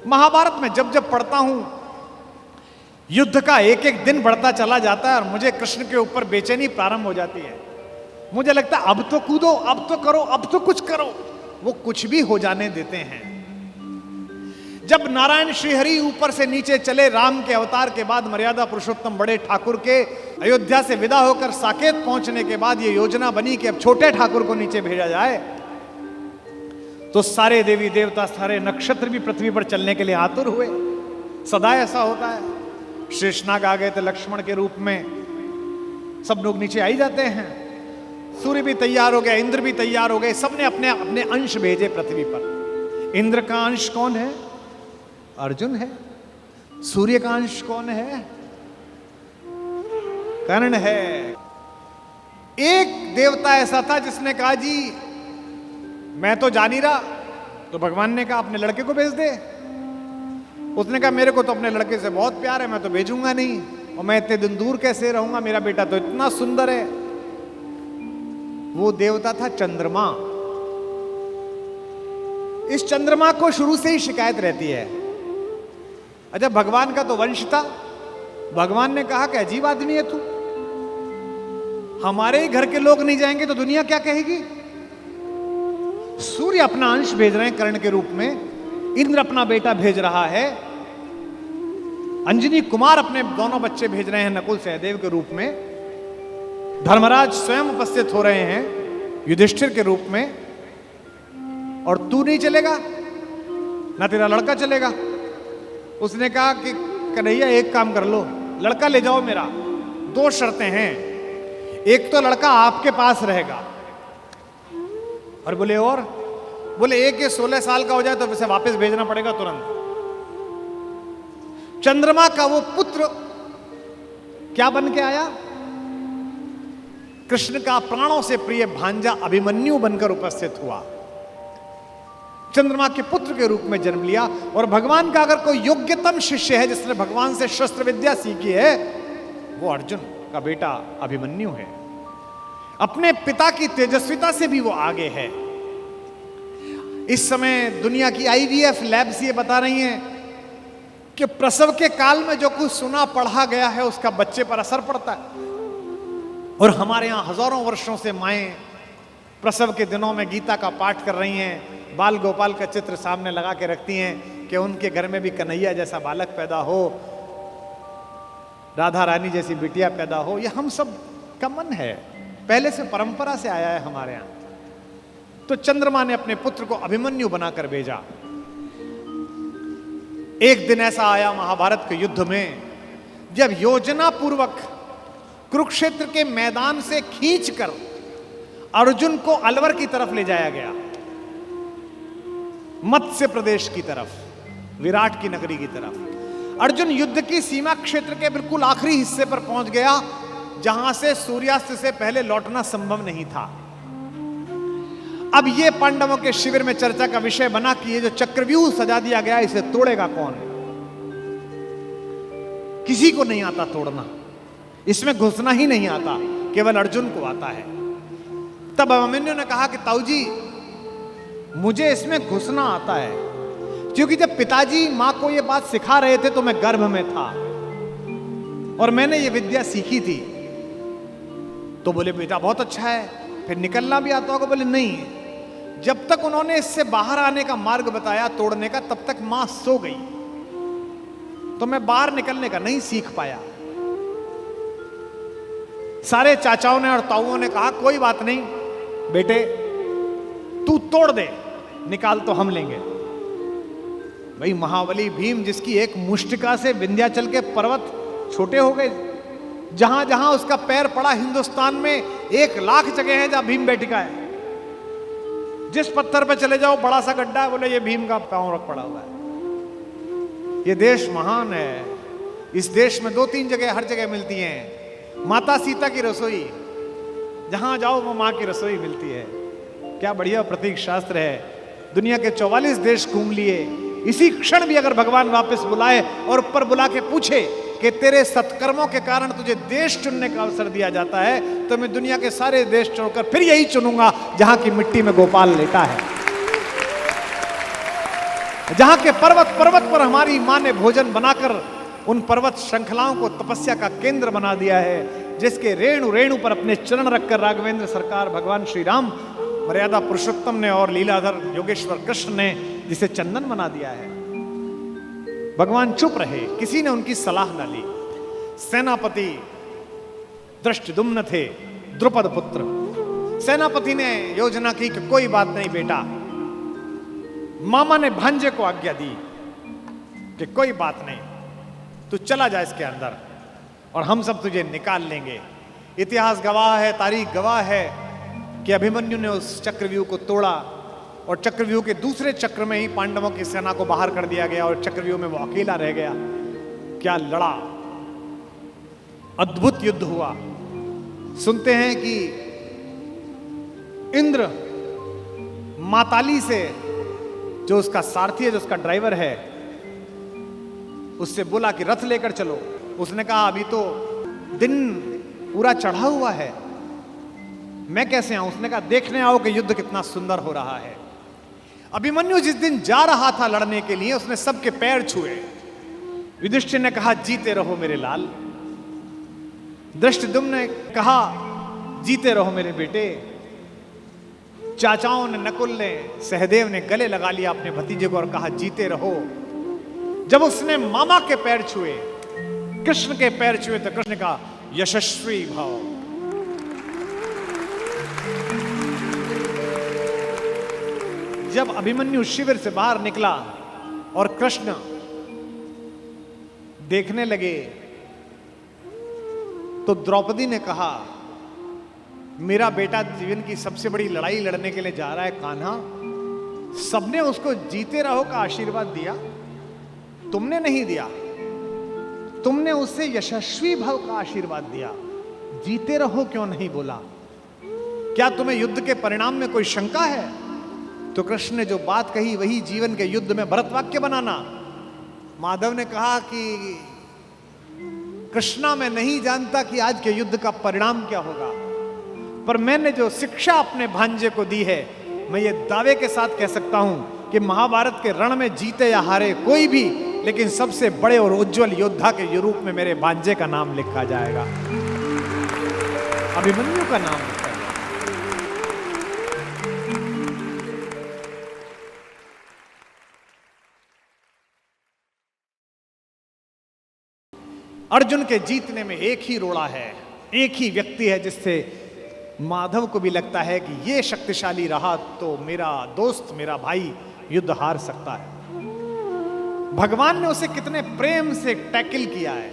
महाभारत में जब जब पढ़ता हूं, युद्ध का एक एक दिन बढ़ता चला जाता है और मुझे कृष्ण के ऊपर बेचैनी प्रारंभ हो जाती है। मुझे लगता है अब तो कूदो, अब तो करो, अब तो कुछ करो। वो कुछ भी हो जाने देते हैं। जब नारायण श्रीहरि ऊपर से नीचे चले, राम के अवतार के बाद मर्यादा पुरुषोत्तम बड़े ठाकुर के अयोध्या से विदा होकर साकेत पहुंचने के बाद ये योजना बनी कि अब छोटे ठाकुर को नीचे भेजा जाए, तो सारे देवी देवता, सारे नक्षत्र भी पृथ्वी पर चलने के लिए आतुर हुए। सदा ऐसा होता है। शेषनाग आ गए थे लक्ष्मण के रूप में, सब लोग नीचे आई जाते हैं। सूर्य भी तैयार हो गया, इंद्र भी तैयार हो गए, सबने अपने अपने अंश भेजे पृथ्वी पर। इंद्र का अंश कौन है? अर्जुन है। सूर्य का अंश कौन है? कर्ण है। एक देवता ऐसा था जिसने कहा जी मैं तो जा नहीं रहा, तो भगवान ने कहा अपने लड़के को भेज दे। उसने कहा मेरे को तो अपने लड़के से बहुत प्यार है, मैं तो भेजूंगा नहीं, और मैं इतने दिन दूर कैसे रहूंगा, मेरा बेटा तो इतना सुंदर है। वो देवता था चंद्रमा। इस चंद्रमा को शुरू से ही शिकायत रहती है। अच्छा, भगवान का तो वंश था। भगवान ने कहा कि अजीब आदमी है तू, हमारे ही घर के लोग नहीं जाएंगे तो दुनिया क्या कहेगी। सूर्य अपना अंश भेज रहे हैं कर्ण के रूप में, इंद्र अपना बेटा भेज रहा है, अंजनी कुमार अपने दोनों बच्चे भेज रहे हैं नकुल सहदेव के रूप में, धर्मराज स्वयं उपस्थित हो रहे हैं युधिष्ठिर के रूप में, और तू नहीं चलेगा, ना तेरा लड़का चलेगा। उसने कहा कि कन्हैया एक काम कर लो, लड़का ले जाओ मेरा, दो शर्तें हैं, एक तो लड़का आपके पास रहेगा, और बोले एक ये 16 साल का हो जाए तो उसे वापस भेजना पड़ेगा तुरंत। चंद्रमा का वो पुत्र क्या बन के आया? कृष्ण का प्राणों से प्रिय भांजा अभिमन्यु बनकर उपस्थित हुआ, चंद्रमा के पुत्र के रूप में जन्म लिया। और भगवान का अगर कोई योग्यतम शिष्य है जिसने भगवान से शस्त्र विद्या सीखी है, वो अर्जुन का बेटा अभिमन्यु है। अपने पिता की तेजस्विता से भी वो आगे है। इस समय दुनिया की IVF लैब्स ये बता रही हैं कि प्रसव के काल में जो कुछ सुना पढ़ा गया है उसका बच्चे पर असर पड़ता है। और हमारे यहां हजारों वर्षों से माएं प्रसव के दिनों में गीता का पाठ कर रही हैं, बाल गोपाल का चित्र सामने लगा के रखती हैं कि उनके घर में भी कन्हैया जैसा बालक पैदा हो, राधा रानी जैसी बिटिया पैदा हो। यह हम सब का मन है, पहले से परंपरा से आया है हमारे यहां। तो चंद्रमा ने अपने पुत्र को अभिमन्यु बनाकर भेजा। एक दिन ऐसा आया महाभारत के युद्ध में, जब योजना पूर्वक कुरुक्षेत्र के मैदान से खींचकर अर्जुन को अलवर की तरफ ले जाया गया, मत्स्य प्रदेश की तरफ, विराट की नगरी की तरफ। अर्जुन युद्ध की सीमा क्षेत्र के बिल्कुल आखिरी हिस्से पर पहुंच गया, जहां से सूर्यास्त से पहले लौटना संभव नहीं था। अब यह पांडवों के शिविर में चर्चा का विषय बना कि ये जो चक्रव्यूह सजा दिया गया, इसे तोड़ेगा कौन? किसी को नहीं आता तोड़ना, इसमें घुसना ही नहीं आता, केवल अर्जुन को आता है। तब अभिमन्यु ने कहा कि ताऊ जी, मुझे इसमें घुसना आता है, क्योंकि जब पिताजी मां को यह बात सिखा रहे थे तो मैं गर्भ में था और मैंने ये विद्या सीखी थी। तो बोले बेटा बहुत अच्छा है, फिर निकलना भी आता होगा? बोले नहीं, जब तक उन्होंने इससे बाहर आने का मार्ग बताया तोड़ने का, तब तक मां सो गई, तो मैं बाहर निकलने का नहीं सीख पाया। सारे चाचाओं ने और ताऊओं ने कहा कोई बात नहीं बेटे, तू तोड़ दे, निकाल तो हम लेंगे। भाई महाबली भीम, जिसकी एक मुष्टिका से विंध्याचल के पर्वत छोटे हो गए, जहां जहां उसका पैर पड़ा हिंदुस्तान में 1 लाख जगह है जहां भीम बैठिका है। जिस पत्थर पे चले जाओ बड़ा सा गड्ढा है, बोले ये भीम का पांव रख पड़ा हुआ है। ये देश महान है। इस देश में 2-3 जगह हर जगह मिलती हैं। माता सीता की रसोई, जहां जाओ वो मां की रसोई मिलती है। क्या बढ़िया प्रतीक शास्त्र है। दुनिया के 44 देश घूम लिए, इसी क्षण भी अगर भगवान वापस बुलाए और ऊपर बुला के पूछे कि तेरे सत्कर्मों के कारण तुझे देश चुनने का अवसर दिया जाता है, तो मैं दुनिया के सारे देश छोड़कर फिर यही चुनूंगा जहां की मिट्टी में गोपाल लेटा है। जहां के पर्वत पर्वत पर हमारी मां ने भोजन बनाकर उन पर्वत श्रृंखलाओं को तपस्या का केंद्र बना दिया है, जिसके रेणु रेणु पर अपने चरण रखकर राघवेंद्र सरकार भगवान श्री राम मर्यादा पुरुषोत्तम ने और लीलाधर योगेश्वर कृष्ण ने जिसे चंदन बना दिया है। भगवान चुप रहे, किसी ने उनकी सलाह ना ली। सेनापति दृष्टद्युम्न थे, द्रुपद पुत्र। सेनापति ने योजना की कि कोई बात नहीं बेटा, मामा ने भांजे को आज्ञा दी कि कोई बात नहीं, तू चला जा इसके अंदर और हम सब तुझे निकाल लेंगे। इतिहास गवाह है, तारीख गवाह है कि अभिमन्यु ने उस चक्रव्यूह को तोड़ा और चक्रव्यूह के दूसरे चक्र में ही पांडवों की सेना को बाहर कर दिया गया और चक्रव्यूह में वो अकेला रह गया। क्या लड़ा, अद्भुत युद्ध हुआ। सुनते हैं कि इंद्र माताली से, जो उसका सारथी है, जो उसका ड्राइवर है, उससे बोला कि रथ लेकर चलो। उसने कहा अभी तो दिन पूरा चढ़ा हुआ है, मैं कैसे आऊं? उसने कहा देखने आओ कि युद्ध कितना सुंदर हो रहा है। अभिमन्यु जिस दिन जा रहा था लड़ने के लिए, उसने सबके पैर छुए। युधिष्ठिर ने कहा जीते रहो मेरे लाल। दृष्टद्युम्न ने कहा जीते रहो मेरे बेटे। चाचाओं ने, नकुल ने, सहदेव ने गले लगा लिया अपने भतीजे को और कहा जीते रहो। जब उसने मामा के पैर छुए, कृष्ण के पैर छुए, तो कृष्ण ने कहा यशस्वी भव। जब अभिमन्यु शिविर से बाहर निकला और कृष्ण देखने लगे, तो द्रौपदी ने कहा मेरा बेटा जीवन की सबसे बड़ी लड़ाई लड़ने के लिए जा रहा है कान्हा, सबने उसको जीते रहो का आशीर्वाद दिया, तुमने नहीं दिया। तुमने उसे यशस्वी भव का आशीर्वाद दिया, जीते रहो क्यों नहीं बोला? क्या तुम्हें युद्ध के परिणाम में कोई शंका है? तो कृष्ण ने जो बात कही वही जीवन के युद्ध में भरत वाक्य बनाना। माधव ने कहा कि कृष्णा मैं नहीं जानता कि आज के युद्ध का परिणाम क्या होगा, पर मैंने जो शिक्षा अपने भांजे को दी है, मैं ये दावे के साथ कह सकता हूं कि महाभारत के रण में जीते या हारे कोई भी, लेकिन सबसे बड़े और उज्जवल योद्धा के रूप में मेरे भांजे का नाम लिखा जाएगा, अभिमन्यु का नाम लिखा जाएगा। अर्जुन के जीतने में एक ही रोड़ा है, एक ही व्यक्ति है जिससे माधव को भी लगता है कि ये शक्तिशाली रहा तो मेरा दोस्त, मेरा भाई युद्ध हार सकता है। भगवान ने उसे कितने प्रेम से टैकल किया है।